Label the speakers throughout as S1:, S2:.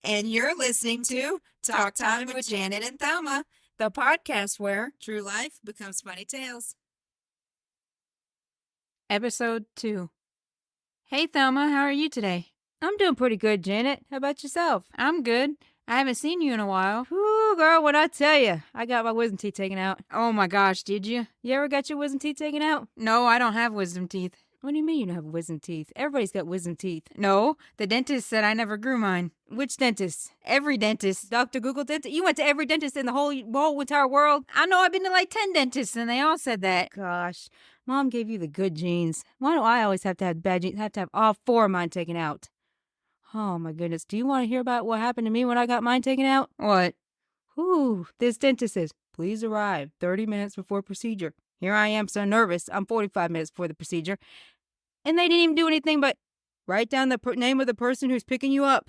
S1: And you're listening to Talk Time with Janet and Thelma, the podcast where true life becomes funny tales.
S2: Episode 2. Hey, Thelma, how are you today?
S3: I'm doing pretty good, Janet. How about yourself?
S2: I'm good. I haven't seen you in a while.
S3: Whew, girl, what I tell you, I got my wisdom teeth taken out.
S2: Oh my gosh, did you?
S3: You ever got your wisdom teeth taken out?
S2: No, I don't have wisdom teeth.
S3: What do you mean you don't have wisdom teeth? Everybody's got wisdom teeth.
S2: No, the dentist said I never grew mine.
S3: Which dentist?
S2: Every dentist.
S3: Dr. Google dentist? You went to every dentist in the whole entire world?
S2: I know, I've been to like 10 dentists and they all said that.
S3: Gosh, Mom gave you the good genes. Why do I always have to have bad genes? I have to have all 4 of mine taken out. Oh my goodness. Do you want to hear about what happened to me when I got mine taken out?
S2: What?
S3: Whew, this dentist says, please arrive 30 minutes before procedure. Here I am so nervous. I'm 45 minutes before the procedure. And they didn't even do anything but write down the name of the person who's picking you up.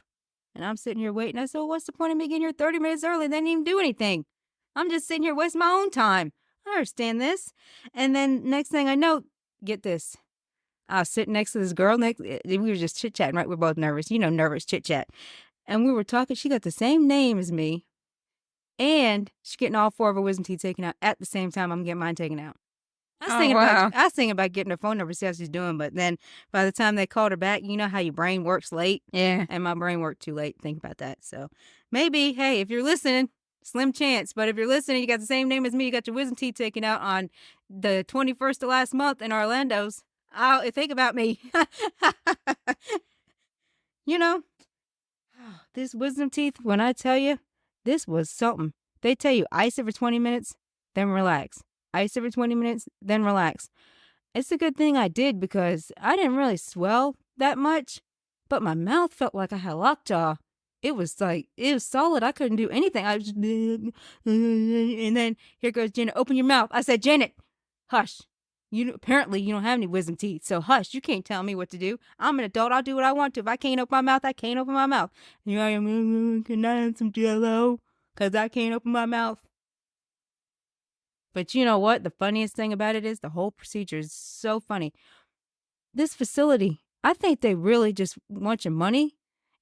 S3: And I'm sitting here waiting. I said, well, what's the point of me getting here 30 minutes early? They didn't even do anything. I'm just sitting here wasting my own time. I understand this. And then next thing I know, get this. I was sitting next to this girl. We were just chit-chatting, right? We're both nervous. You know, nervous chit-chat. And we were talking. She got the same name as me. And she's getting all 4 of her wisdom teeth taken out at the same time I'm getting mine taken out. I was thinking about getting her phone number, see how she's doing. But then by the time they called her back, you know how your brain works late?
S2: Yeah.
S3: And my brain worked too late. Think about that. So maybe, hey, if you're listening, slim chance. But if you're listening, you got the same name as me. You got your wisdom teeth taken out on the 21st of last month in Orlando's. Think about me. You know, this wisdom teeth, when I tell you, this was something. They tell you ice every 20 minutes, then relax. Ice every 20 minutes, then relax. It's a good thing I did because I didn't really swell that much, but my mouth felt like I had lockjaw. It was solid. I couldn't do anything. I was just, and then here goes Janet, open your mouth. I said, Janet, hush. Apparently you don't have any wisdom teeth, so hush. You can't tell me what to do. I'm an adult. I'll do what I want to. If I can't open my mouth, I can't open my mouth. And I am, can I have some Jell-O? Because I can't open my mouth. But you know what? The funniest thing about it is the whole procedure is so funny. This facility, I think they really just want your money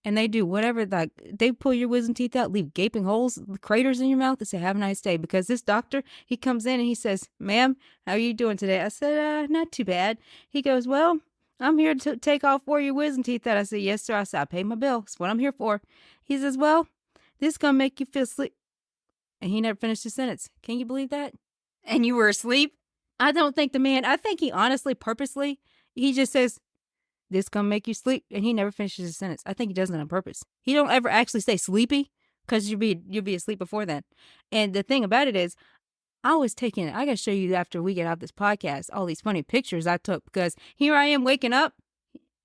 S3: and they do whatever. Like they pull your wisdom teeth out, leave gaping holes, craters in your mouth and say, have a nice day. Because this doctor, he comes in and he says, ma'am, how are you doing today? I said, not too bad. He goes, well, I'm here to take all 4 of your wisdom teeth out. I said, yes, sir. I said, I paid my bill. That's what I'm here for. He says, well, this is going to make you feel sleep. And he never finished his sentence. Can you believe that?
S2: And you were asleep?
S3: I don't think I think he honestly, purposely, he just says, this gonna make you sleep. And he never finishes his sentence. I think he does it on purpose. He don't ever actually say sleepy because you'll be asleep before then. And the thing about it is, I gotta show you after we get out this podcast, all these funny pictures I took because here I am waking up,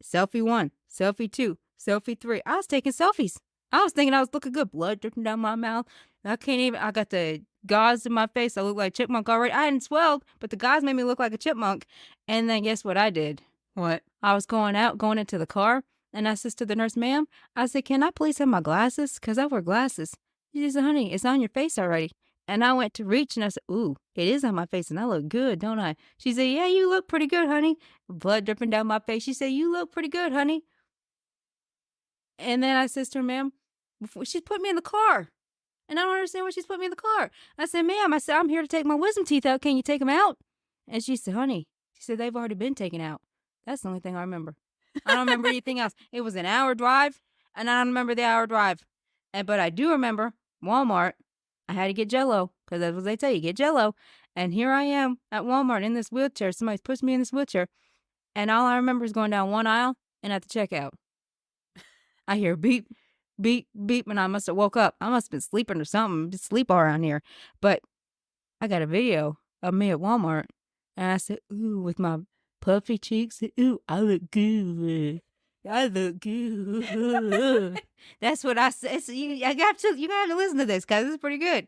S3: selfie 1, selfie 2, selfie 3. I was taking selfies. I was thinking I was looking good, blood dripping down my mouth. I got the gauze in my face. I look like a chipmunk already. I hadn't swelled, but the gauze made me look like a chipmunk. And then guess what I did?
S2: What?
S3: I was going into the car, and I said to the nurse, ma'am, I said, can I please have my glasses? Because I wear glasses. She said, honey, it's on your face already. And I went to reach, and I said, ooh, it is on my face, and I look good, don't I? She said, yeah, you look pretty good, honey. Blood dripping down my face. She said, you look pretty good, honey. And then I said to her, ma'am, she's put me in the car. And I don't understand why she's put me in the car. I said, ma'am, I'm here to take my wisdom teeth out. Can you take them out? And she said, honey, they've already been taken out. That's the only thing I remember. I don't remember anything else. It was an hour drive, and I don't remember the hour drive. But I do remember Walmart. I had to get Jell-O, because that's what they tell you, get Jell-O. And here I am at Walmart in this wheelchair. Somebody's pushed me in this wheelchair. And all I remember is going down one aisle and at the checkout. I hear beep, beep, beep, and I must have woke up. I must have been sleeping or something. Just sleep around here. But I got a video of me at Walmart, and I said, ooh, with my puffy cheeks, ooh, I look good. I look good. That's what I said. So you got to listen to this, because it's pretty good.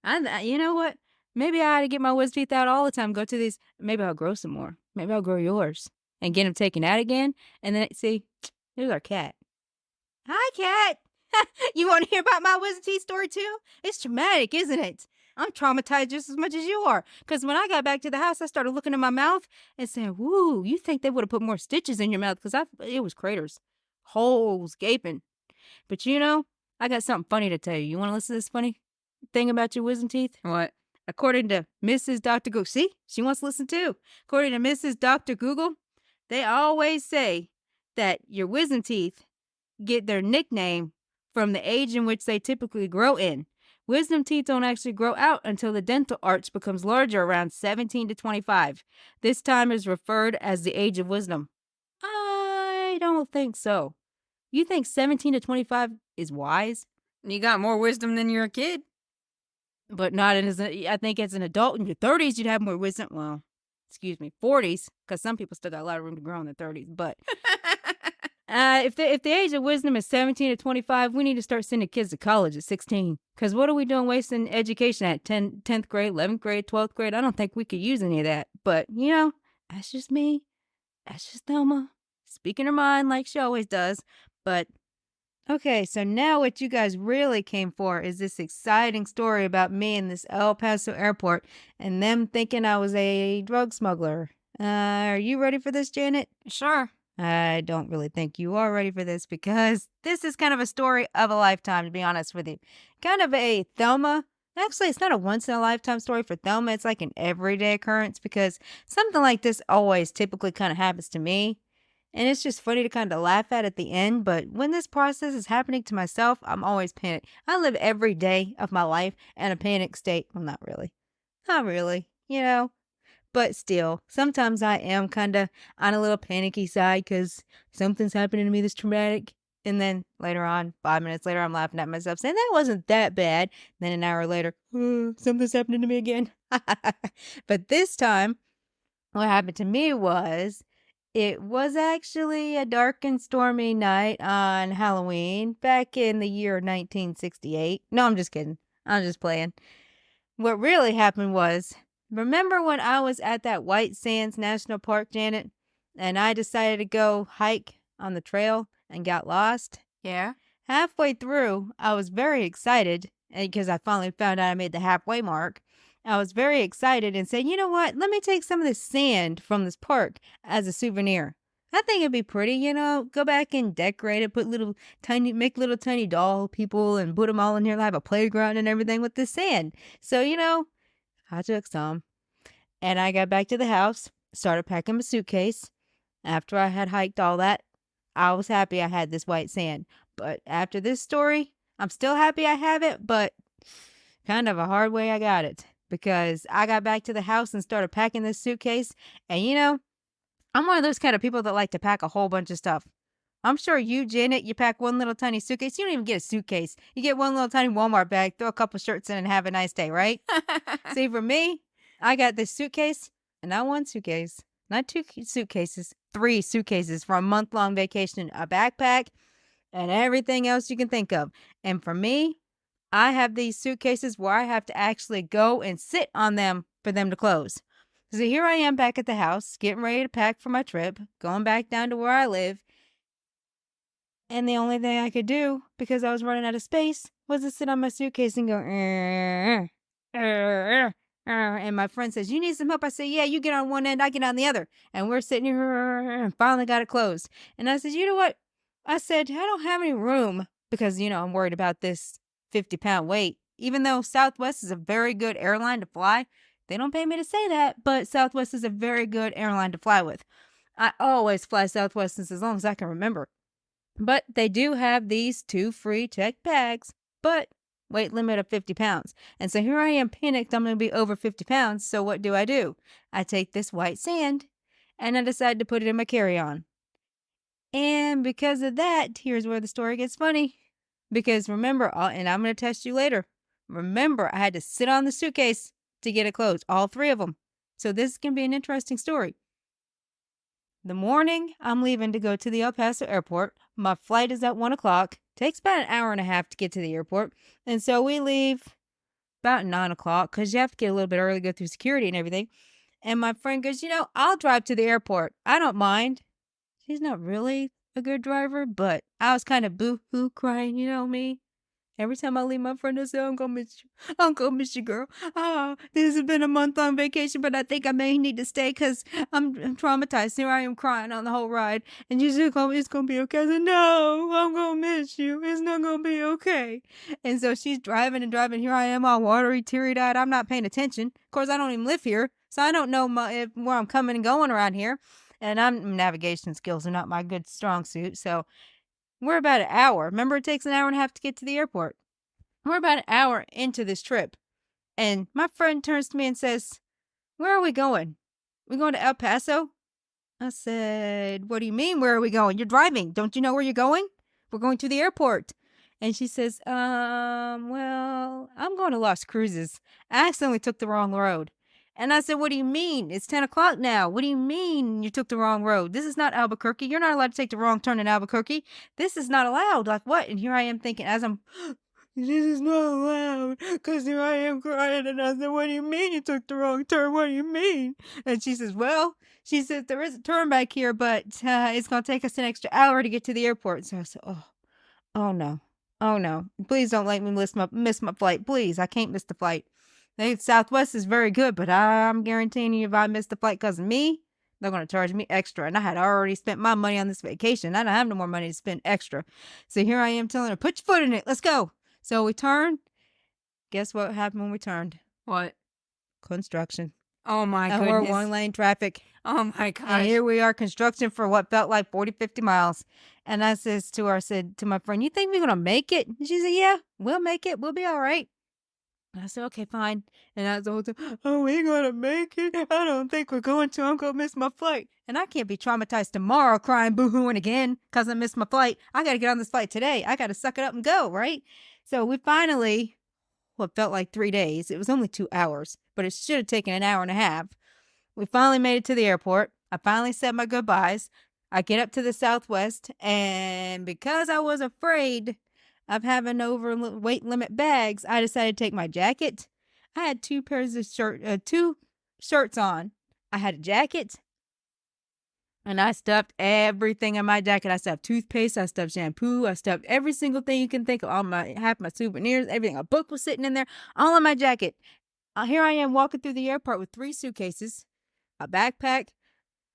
S3: You know what? Maybe I ought to get my wisdom teeth out all the time. Go to these. Maybe I'll grow some more. Maybe I'll grow yours and get them taken out again. And then see, there's our cat. Hi, cat. You want to hear about my wisdom teeth story too? It's traumatic, isn't it? I'm traumatized just as much as you are. Because when I got back to the house, I started looking in my mouth and saying, woo, you think they would have put more stitches in your mouth? Because it was craters, holes, gaping. But I got something funny to tell you. You want to listen to this funny thing about your wisdom teeth?
S2: What?
S3: According to Mrs. Dr. Google, see, she wants to listen too. According to Mrs. Dr. Google, they always say that your wisdom teeth get their nickname from the age in which they typically grow in. Wisdom teeth don't actually grow out until the dental arch becomes larger around 17 to 25. This time is referred as the age of wisdom. I don't think so. You think 17 to 25 is wise?
S2: You got more wisdom than you're a kid.
S3: But not as I think as an adult in your 30s, you'd have more wisdom. Well, excuse me, 40s, because some people still got a lot of room to grow in their 30s. But if the age of wisdom is 17 to 25, we need to start sending kids to college at 16. Because what are we doing wasting education at 10th grade, 11th grade, 12th grade? I don't think we could use any of that. But, that's just me. That's just Thelma speaking her mind like she always does. But okay, so now what you guys really came for is this exciting story about me in this El Paso airport and them thinking I was a drug smuggler. Are you ready for this, Janet?
S2: Sure.
S3: I don't really think you are ready for this because this is kind of a story of a lifetime, to be honest with you. Kind of a Thelma. Actually, it's not a once-in-a-lifetime story for Thelma. It's like an everyday occurrence because something like this always typically kind of happens to me. And it's just funny to kind of laugh at the end. But when this process is happening to myself, I'm always panicked. I live every day of my life in a panic state. Well, not really. Not really, But still, sometimes I am kind of on a little panicky side because something's happening to me that's traumatic. And then later on, 5 minutes later, I'm laughing at myself saying, that wasn't that bad. Then an hour later, something's happening to me again. But this time, what happened to me was, it was actually a dark and stormy night on Halloween back in the year 1968. No, I'm just kidding. I'm just playing. What really happened was, remember when I was at that White Sands National Park, Janet, and I decided to go hike on the trail and got lost?
S2: Yeah.
S3: Halfway through, I was very excited because I finally found out I made the halfway mark. I was very excited and said, you know what? Let me take some of this sand from this park as a souvenir. I think it'd be pretty, go back and decorate it, make little tiny doll people and put them all in here, have a playground and everything with the sand. So, I took some and I got back to the house, started packing my suitcase. After I had hiked all that, I was happy I had this white sand. But after this story, I'm still happy I have it, but kind of a hard way I got it. Because I got back to the house and started packing this suitcase. And I'm one of those kind of people that like to pack a whole bunch of stuff. I'm sure you, Janet, you pack one little tiny suitcase. You don't even get a suitcase. You get one little tiny Walmart bag, throw a couple shirts in and have a nice day, right? See, for me, I got this suitcase and not one suitcase, not two suitcases, 3 suitcases for a month-long vacation, a backpack, and everything else you can think of. And for me, I have these suitcases where I have to actually go and sit on them for them to close. So here I am back at the house, getting ready to pack for my trip, going back down to where I live. And the only thing I could do, because I was running out of space, was to sit on my suitcase and go, and my friend says, you need some help? I say, yeah, you get on one end, I get on the other. And we're sitting here and finally got it closed. And I said, you know what? I said, I don't have any room because, I'm worried about this 50-pound weight. Even though Southwest is a very good airline to fly, they don't pay me to say that, but Southwest is a very good airline to fly with. I always fly Southwest since as long as I can remember. But they do have these 2 free checked bags, but weight limit of 50 pounds. And so here I am panicked, I'm going to be over 50 pounds. So what do? I take this white sand and I decide to put it in my carry-on. And because of that, here's where the story gets funny. Because remember, and I'm going to test you later. Remember, I had to sit on the suitcase to get it closed, all 3 of them. So this can be an interesting story. The morning I'm leaving to go to the El Paso airport. My flight is at 1 o'clock. Takes about an hour and a half to get to the airport. And so we leave about 9 o'clock because you have to get a little bit early, go through security and everything. And my friend goes, I'll drive to the airport. I don't mind. She's not really a good driver, but I was kind of boo-hoo crying, me. Every time I leave my friend, I say, I'm gonna miss you. I'm gonna miss you, girl. This has been a month-long vacation, but I think I may need to stay because I'm traumatized. Here I am crying on the whole ride. And she's like, oh, it's gonna be okay. I said, no, I'm gonna miss you. It's not gonna be okay. And so she's driving and driving. Here I am all watery, teary-eyed. I'm not paying attention. Of course, I don't even live here, so I don't know where I'm coming and going around here. And navigation skills are not my good strong suit, so we're about an hour. Remember, it takes an hour and a half to get to the airport. We're about an hour into this trip, and my friend turns to me and says, where are we going? We going to El Paso? I said, what do you mean, where are we going? You're driving. Don't you know where you're going? We're going to the airport. And she says, well, I'm going to Las Cruces. I accidentally took the wrong road. And I said, what do you mean? It's 10 o'clock now. What do you mean you took the wrong road? This is not Albuquerque. You're not allowed to take the wrong turn in Albuquerque. This is not allowed. Like, what? And here I am thinking, as I'm, this is not allowed. Because here I am crying. And I said, what do you mean you took the wrong turn? What do you mean? And she says, well, she said, there is a turn back here, but it's going to take us an extra hour to get to the airport. So I said, oh no. Oh no. Please don't let me miss my flight. Please. I can't miss the flight. Southwest is very good, but I'm guaranteeing you if I miss the flight because of me, they're going to charge me extra. And I had already spent my money on this vacation. I don't have no more money to spend extra. So here I am telling her, put your foot in it. Let's go. So we turned. Guess what happened when we turned?
S2: What?
S3: Construction.
S2: Oh, my goodness.
S3: Or one-lane traffic.
S2: Oh, my gosh.
S3: And here we are, construction for what felt like 40, 50 miles. And I said to my friend, you think we're going to make it? And she said, yeah, we'll make it. We'll be all right. And I said, okay, fine. And I was the whole time, oh, we gonna make it? I don't think we're going to. I'm gonna miss my flight. And I can't be traumatized tomorrow crying, boo-hooing again because I missed my flight. I got to get on this flight today. I got to suck it up and go, right? So we finally, it felt like 3 days. It was only 2 hours, but it should have taken an hour and a half. We finally made it to the airport. I finally said my goodbyes. I get up to the Southwest, and because I was afraid of having weight limit bags, I decided to take my jacket. I had two shirts on. I had a jacket, and I stuffed everything in my jacket. I stuffed toothpaste, I stuffed shampoo, I stuffed every single thing you can think of. Half my souvenirs, everything. A book was sitting in there, all in my jacket. Here I am walking through the airport with 3 suitcases, a backpack,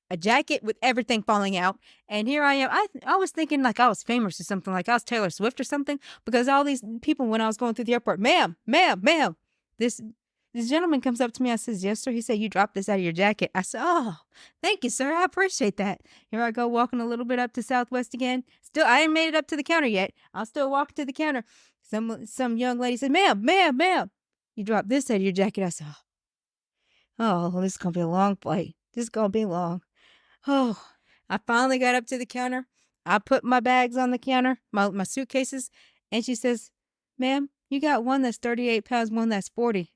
S3: a jacket with everything falling out. And here I am. I was thinking like I was famous or something, like I was Taylor Swift or something, because all these people, when I was going through the airport, ma'am, this gentleman comes up to me. I says, yes, sir. He said, you dropped this out of your jacket. I said, oh, thank you, sir. I appreciate that. Here I go walking a little bit up to Southwest again. Still, I ain't made it up to the counter yet. I'll still walk to the counter. Some young lady said, ma'am, you dropped this out of your jacket. I said, oh, this is going to be a long flight. This is going to be long. Oh, I finally got up to the counter. I put my bags on the counter, my suitcases, and she says, ma'am, you got one that's 38 pounds, one that's 40.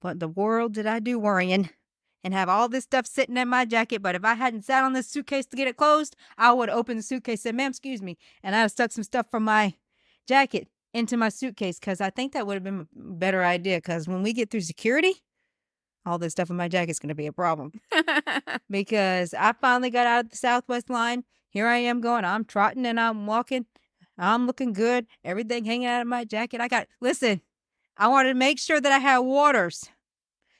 S3: What in the world did I do worrying and have all this stuff sitting in my jacket? But if I hadn't sat on this suitcase to get it closed, I would have opened the suitcase and said, ma'am, excuse me. And I'd have stuck some stuff from my jacket into my suitcase, because I think that would have been a better idea, because when we get through security, all this stuff in my jacket is going to be a problem. Because I finally got out of the Southwest line. Here I am going. I'm trotting and I'm walking. I'm looking good. Everything hanging out of my jacket. Listen, I wanted to make sure that I had waters.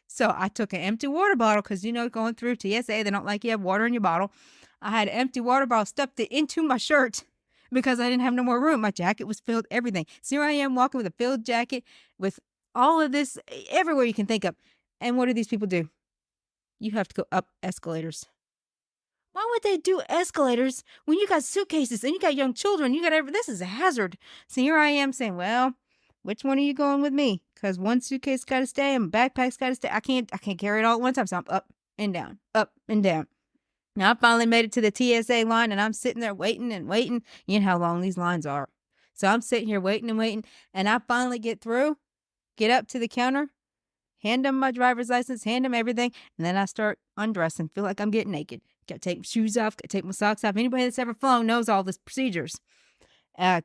S3: So I took an empty water bottle because, going through TSA, they don't like you have water in your bottle. I had an empty water bottle, stuffed it into my shirt because I didn't have no more room. My jacket was filled, everything. So here I am walking with a filled jacket with all of this everywhere you can think of. And what do these people do? You have to go up escalators. Why would they do escalators when you got suitcases and you got young children? This is a hazard. So here I am saying, well, which one are you going with me? Because one suitcase got to stay and backpack's got to stay. I can't carry it all at one time. So I'm up and down, up and down. Now I finally made it to the TSA line, and I'm sitting there waiting and waiting. You know how long these lines are. So I'm sitting here waiting and waiting, and I finally get through, get up to the counter, hand them my driver's license, hand them everything, and then I start undressing. Feel like I'm getting naked. Got to take my shoes off, got to take my socks off. Anybody that's ever flown knows all these procedures.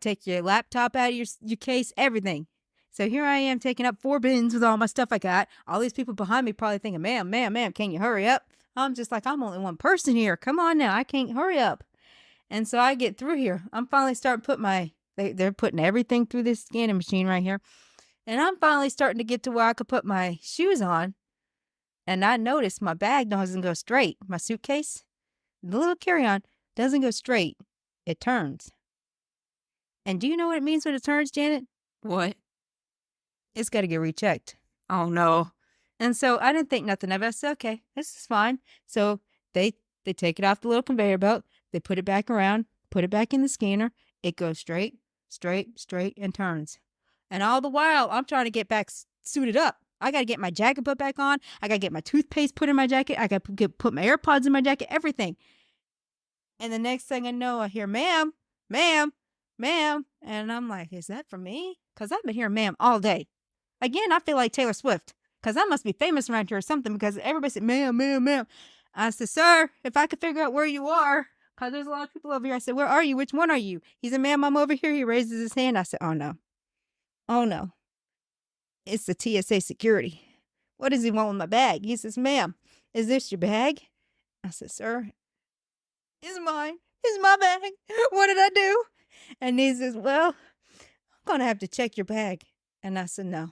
S3: Take your laptop out of your case, everything. So here I am taking up 4 bins with all my stuff I got. All these people behind me probably thinking, ma'am, can you hurry up? I'm just like, I'm only one person here. Come on now, I can't hurry up. And so I get through here. I'm finally starting to put my They're putting everything through this scanning machine right here. And I'm finally starting to get to where I could put my shoes on. And I noticed my bag doesn't go straight. My suitcase, the little carry-on, doesn't go straight. It turns. And do you know what it means when it turns, Janet?
S2: What?
S3: It's got to get rechecked.
S2: Oh, no.
S3: And so I didn't think nothing of it. I said, okay, this is fine. So they take it off the little conveyor belt. They put it back around, put it back in the scanner. It goes straight, and turns. And all the while, I'm trying to get back suited up. I got to get my jacket put back on. I got to get my toothpaste put in my jacket. I got to put my AirPods in my jacket, everything. And the next thing I know, I hear, ma'am, ma'am, ma'am. And I'm like, is that for me? Because I've been hearing ma'am all day. Again, I feel like Taylor Swift. Because I must be famous around here or something. Because everybody said, ma'am, ma'am, ma'am. I said, sir, if I could figure out where you are. Because there's a lot of people over here. I said, where are you? Which one are you? He said, ma'am, I'm over here. He raises his hand. I said, oh, no. Oh, no. It's the TSA security. What does he want with my bag? He says, ma'am, is this your bag? I said, sir, it's mine. It's my bag. What did I do? And he says, well, I'm going to have to check your bag. And I said, no.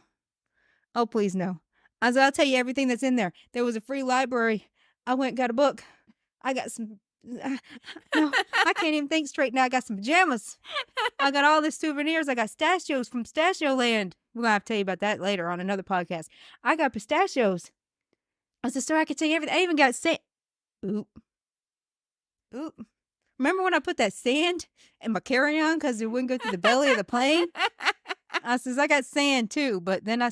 S3: Oh, please, no. I said, I'll tell you everything that's in there. There was a free library. I went and got a book. I got some... no, I can't even think straight now. I got some pajamas. I got all the souvenirs. I got pistachios from Pistachio Land. We're going to have to tell you about that later on another podcast. I got pistachios. I said, sir, I can tell you everything. I even got sand. Oop. Remember when I put that sand in my carry-on because it wouldn't go through the belly of the plane? I says, I got sand too. But then I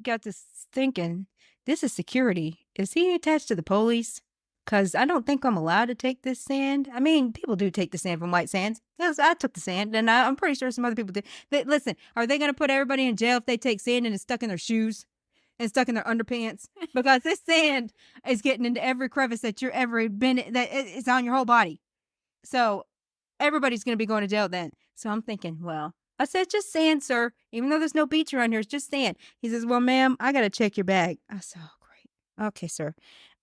S3: got this thinking, this is security. Is he attached to the police? Because I don't think I'm allowed to take this sand. I mean, people do take the sand from white sands. Yes, I took the sand, and I'm pretty sure some other people did. Listen, are they going to put everybody in jail if they take sand and it's stuck in their shoes and stuck in their underpants? Because this sand is getting into every crevice that you're ever been in, that it's on your whole body. So everybody's going to be going to jail then. So I'm thinking, well, I said, just sand, sir. Even though there's no beach around here, it's just sand. He says, well, ma'am, I got to check your bag. I said, oh, great. Okay, sir.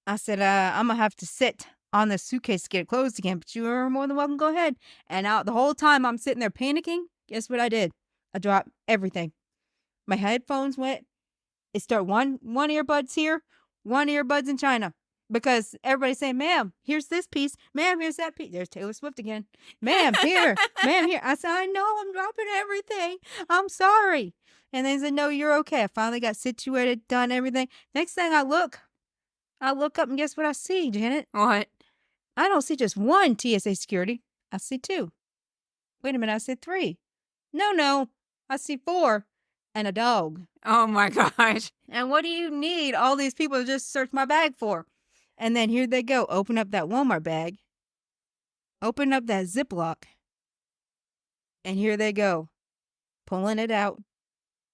S3: I said, I'm going to have to sit on the suitcase to get it closed again, but you are more than welcome. Go ahead. And the whole time I'm sitting there panicking, guess what I did? I dropped everything. My headphones went. It started one earbud's here, one earbud's in China. Because everybody's saying, ma'am, here's this piece. Ma'am, here's that piece. There's Taylor Swift again. Ma'am, here. Ma'am, here. I said, I know I'm dropping everything. I'm sorry. And they said, no, you're okay. I finally got situated, done everything. Next thing I look up and guess what I see, Janet?
S2: What?
S3: I don't see just one TSA security. I see two. Wait a minute, I said three. No, I see four and a dog.
S2: Oh, my gosh.
S3: And what do you need all these people to just search my bag for? And then here they go. Open up that Walmart bag. Open up that Ziploc. And here they go. Pulling it out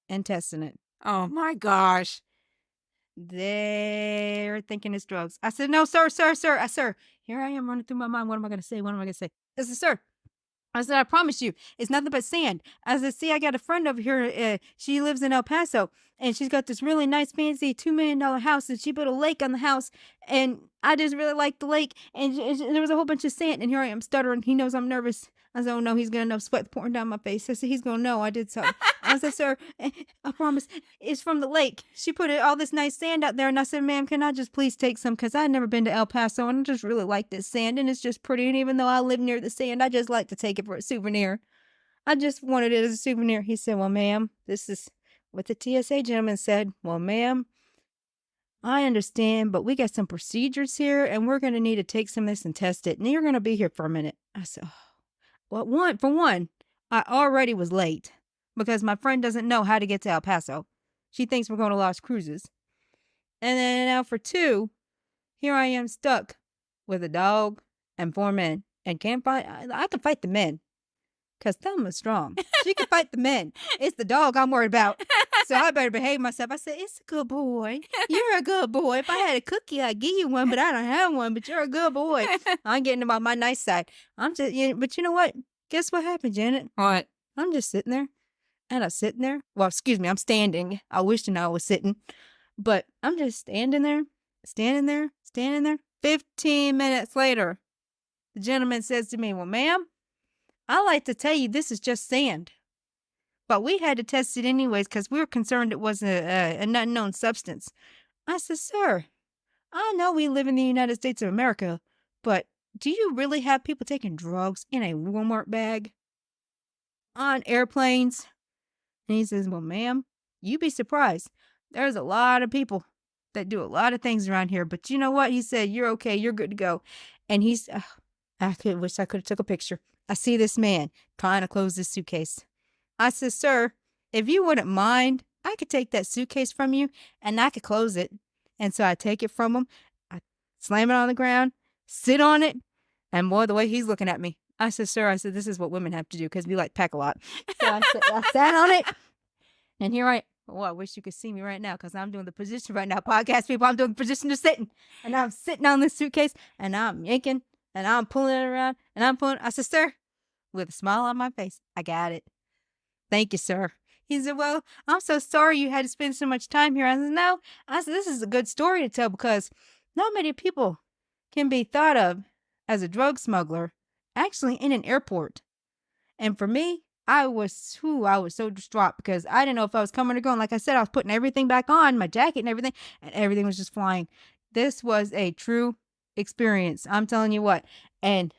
S3: and testing it.
S2: Oh, my gosh.
S3: They're thinking it's drugs. I said, no, sir. Sir, here I am running through my mind. What am I going to say? I said, sir. I said, I promise you, it's nothing but sand. I said, see, I got a friend over here. She lives in El Paso, and she's got this really nice, fancy $2 million house, and she put a lake on the house, and I just really like the lake, and there was a whole bunch of sand, and here I am stuttering. He knows I'm nervous. I said, oh, no, he's going to know, sweat pouring down my face. I said, he's going to know I did so. I said, sir, I promise, it's from the lake. She put all this nice sand out there, and I said, ma'am, can I just please take some? Because I've never been to El Paso, and I just really like this sand, and it's just pretty, and even though I live near the sand, I just like to take it for a souvenir. I just wanted it as a souvenir. He said, well, ma'am, this is what the TSA gentleman said. Well, ma'am, I understand, but we got some procedures here, and we're going to need to take some of this and test it, and you're going to be here for a minute. I said, oh. Well, for one, I already was late because my friend doesn't know how to get to El Paso. She thinks we're going to Las Cruces. And then now for two, here I am stuck with a dog and 4 men. And can't fight. I can fight the men because Thelma's strong. She can fight the men. It's the dog I'm worried about. So I better behave myself. I said, it's a good boy. You're a good boy. If I had a cookie, I'd give you one, but I don't have one. But you're a good boy. I'm getting him on my nice side. I'm just, but you know what? Guess what happened, Janet?
S2: What?
S3: I'm just sitting there. And I'm sitting there. Well, excuse me, I'm standing. I wish to know I was sitting. But I'm just standing there. 15 minutes later, the gentleman says to me, well, ma'am, I like to tell you this is just sand. But we had to test it anyways because we were concerned it was an unknown substance. I said, sir, I know we live in the United States of America, but do you really have people taking drugs in a Walmart bag on airplanes? And he says, well, ma'am, you'd be surprised. There's a lot of people that do a lot of things around here. But you know what? He said, you're okay. You're good to go. And wish I could have took a picture. I see this man trying to close this suitcase. I said, sir, if you wouldn't mind, I could take that suitcase from you and I could close it. And so I take it from him. I slam it on the ground, sit on it. And boy, the way he's looking at me, I said, sir, this is what women have to do because we like pack a lot. So I sat on it. And here I wish you could see me right now because I'm doing the position right now. Podcast people, I'm doing the position of sitting. And I'm sitting on this suitcase and I'm yanking and I'm pulling it around and I'm pulling. I said, sir, with a smile on my face, I got it. Thank you, sir. He said, well, I'm so sorry you had to spend so much time here. I said, no. I said, this is a good story to tell because not many people can be thought of as a drug smuggler actually in an airport. And for me, I was so distraught because I didn't know if I was coming or going. Like I said, I was putting everything back on, my jacket and everything was just flying. This was a true experience. I'm telling you what. And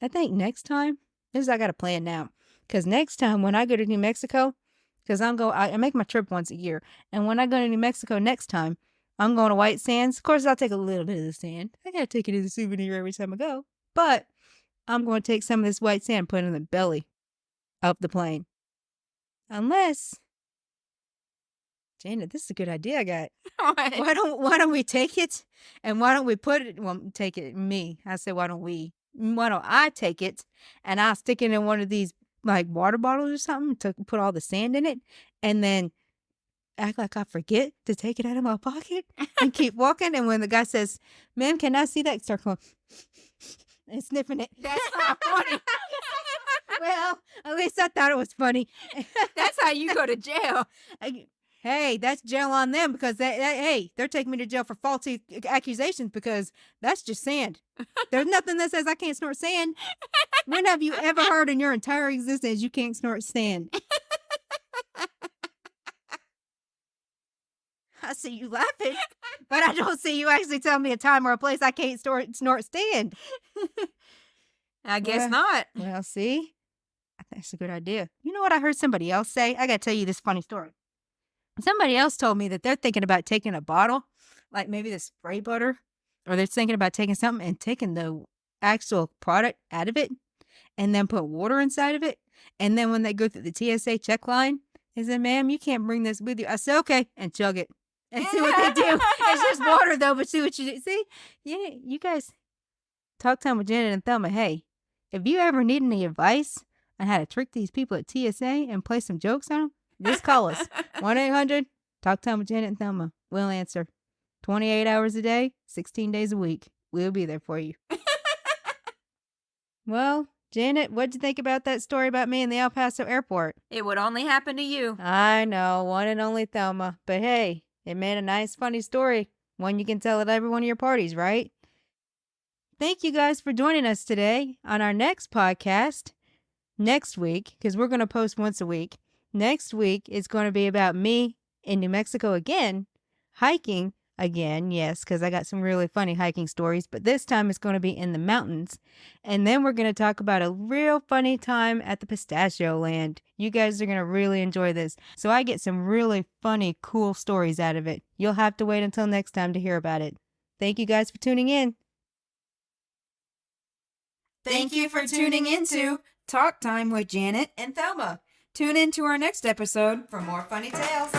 S3: I think next time, I got a plan now. Because next time when I go to New Mexico, because I make my trip once a year. And when I go to New Mexico next time, I'm going to White Sands. Of course, I'll take a little bit of the sand. I got to take it as a souvenir every time I go. But I'm going to take some of this white sand, put it in the belly of the plane. Unless, Janet, this is a good idea I got.
S1: What?
S3: Why don't we take it? And why don't we put it, well, take it, me. I said, why don't I take it and I'll stick it in one of these like water bottles or something to put all the sand in it and then act like I forget to take it out of my pocket and keep walking. And when the guy says, ma'am, can I see that? Start going and sniffing it.
S1: That's not funny.
S3: Well, at least I thought it was funny.
S1: That's how you go to jail.
S3: Hey, that's jail on them because they're taking me to jail for faulty accusations because that's just sand. There's nothing that says I can't snort sand. When have you ever heard in your entire existence you can't snort sand? I see you laughing, but I don't see you actually telling me a time or a place I can't snort sand.
S1: I guess not.
S3: Well, see, I think that's a good idea. You know what I heard somebody else say? I got to tell you this funny story. Somebody else told me that they're thinking about taking a bottle, like maybe the spray butter, or they're thinking about taking something and taking the actual product out of it and then put water inside of it. And then when they go through the TSA check line, they said, ma'am, you can't bring this with you. I said, okay, and chug it and see what they do. It's just water though, but see what you do. See, you guys, Talk Time with Janet and Thelma. Hey, if you ever need any advice on how to trick these people at TSA and play some jokes on them, just call us. 1-800 Talk Time with Janet and Thelma. We'll answer. 28 hours a day, 16 days a week. We'll be there for you. Well, Janet, what'd you think about that story about me in the El Paso airport?
S1: It would only happen to you.
S3: I know, one and only Thelma. But hey, it made a nice, funny story. One you can tell at every one of your parties, right? Thank you guys for joining us today on our next podcast. Next week, because we're going to post once a week. Next week is going to be about me in New Mexico again, hiking again, yes, because I got some really funny hiking stories, but this time it's going to be in the mountains. And then we're going to talk about a real funny time at the Pistachio Land. You guys are going to really enjoy this. So I get some really funny, cool stories out of it. You'll have to wait until next time to hear about it. Thank you guys for tuning in.
S1: Thank you for tuning into Talk Time with Janet and Thelma. Tune in to our next episode for more funny tales.